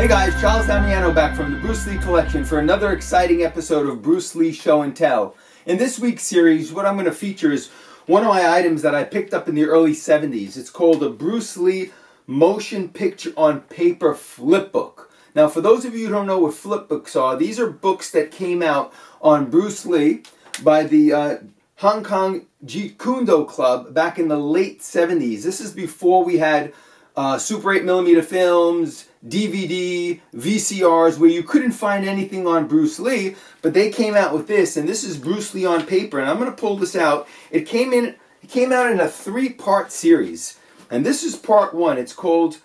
Hey guys, Charles Damiano back from the Bruce Lee collection for another exciting episode of Bruce Lee Show and Tell. In this week's series, what I'm going to feature is one of my items that I picked up in the early 70s. It's called a Bruce Lee Motion Picture on Paper flip book. Now, for those of you who don't know what flip books are, these are books that came out on Bruce Lee by the Hong Kong Jeet Kune Club back in the late 70s. This is before we had Super 8mm films, DVD, VCRs, where you couldn't find anything on Bruce Lee, but they came out with this, and this is Bruce Lee on paper, and I'm going to pull this out. It came out in a 3-part series, and this is part 1. It's called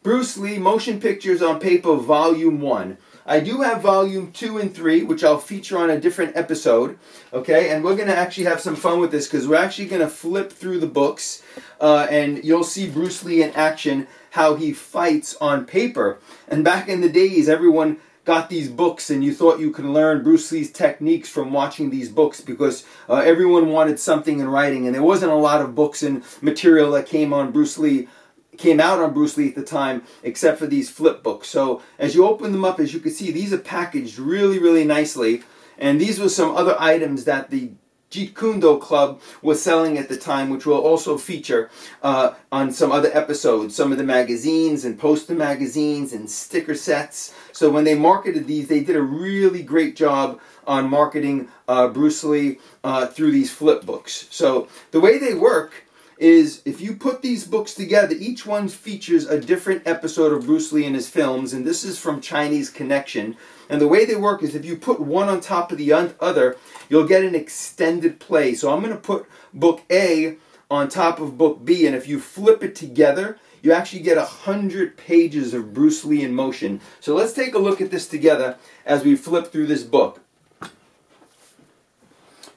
Bruce Lee Motion Pictures on Paper Volume 1. I do have Volume 2 and 3, which I'll feature on a different episode, okay? And we're going to actually have some fun with this because we're actually going to flip through the books and you'll see Bruce Lee in action, how he fights on paper. And back in the days, everyone got these books and you thought you could learn Bruce Lee's techniques from watching these books because everyone wanted something in writing, and there wasn't a lot of books and material that came out on Bruce Lee at the time, except for these flip books. So as you open them up, as you can see, these are packaged really, really nicely. And these were some other items that the Jeet Kune Club was selling at the time, which we'll also feature on some other episodes. Some of the magazines and poster magazines and sticker sets. So when they marketed these, they did a really great job on marketing Bruce Lee through these flip books. So the way they work is if you put these books together, each one features a different episode of Bruce Lee in his films, and this is from Chinese Connection. And the way they work is if you put one on top of the other, you'll get an extended play. So I'm going to put book A on top of book B, and if you flip it together, you actually get 100 pages of Bruce Lee in motion. So let's take a look at this together as we flip through this book.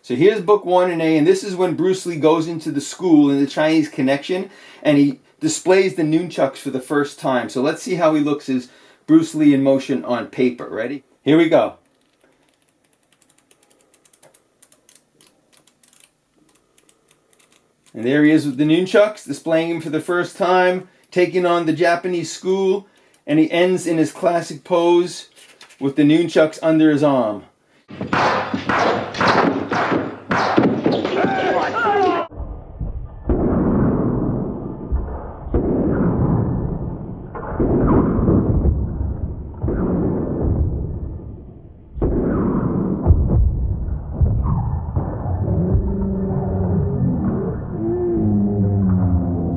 So here's book 1 in A, and this is when Bruce Lee goes into the school in the Chinese Connection, and he displays the nunchuks for the first time. So let's see how he looks as Bruce Lee in motion on paper. Ready? Here we go. And there he is with the nunchuks, displaying him for the first time, taking on the Japanese school, and he ends in his classic pose with the nunchuks under his arm.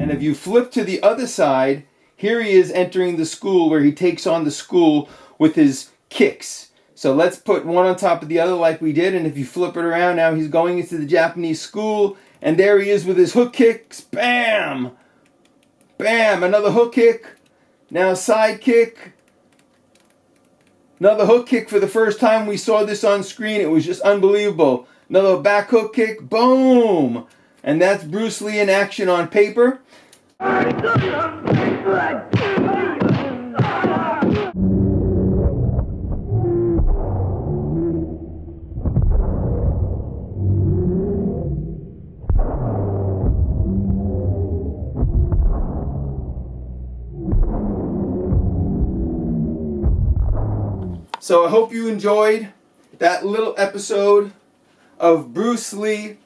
And if you flip to the other side, here he is entering the school where he takes on the school with his kicks. So let's put one on top of the other like we did, and if you flip it around, now he's going into the Japanese school, and there he is with his hook kicks. Bam! Bam! Another hook kick. Now side kick. Another hook kick. For the first time we saw this on screen, it was just unbelievable. Another back hook kick. Boom! And that's Bruce Lee in action on paper. So I hope you enjoyed that little episode of Bruce Lee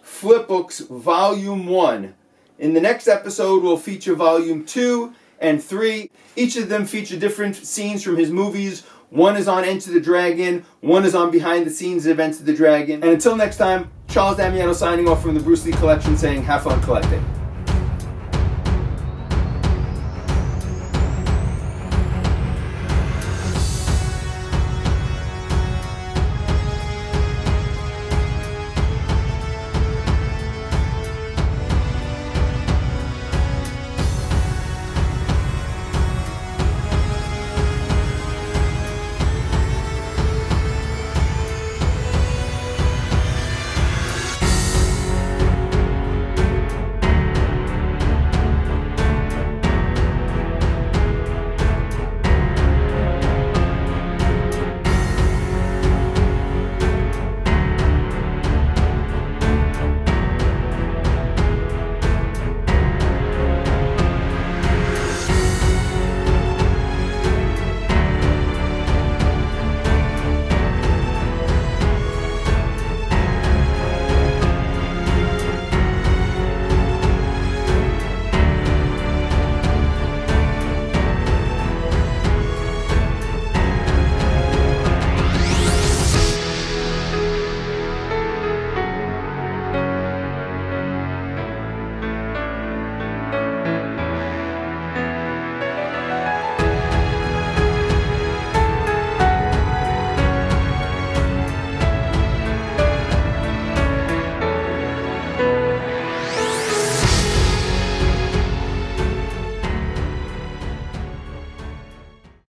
Flip Books Volume 1. In the next episode, we'll feature Volume 2 and 3. Each of them feature different scenes from his movies. One is on Enter the Dragon. One is on Behind the Scenes of Enter the Dragon. And until next time, Charles Damiano signing off from the Bruce Lee collection saying, have fun collecting.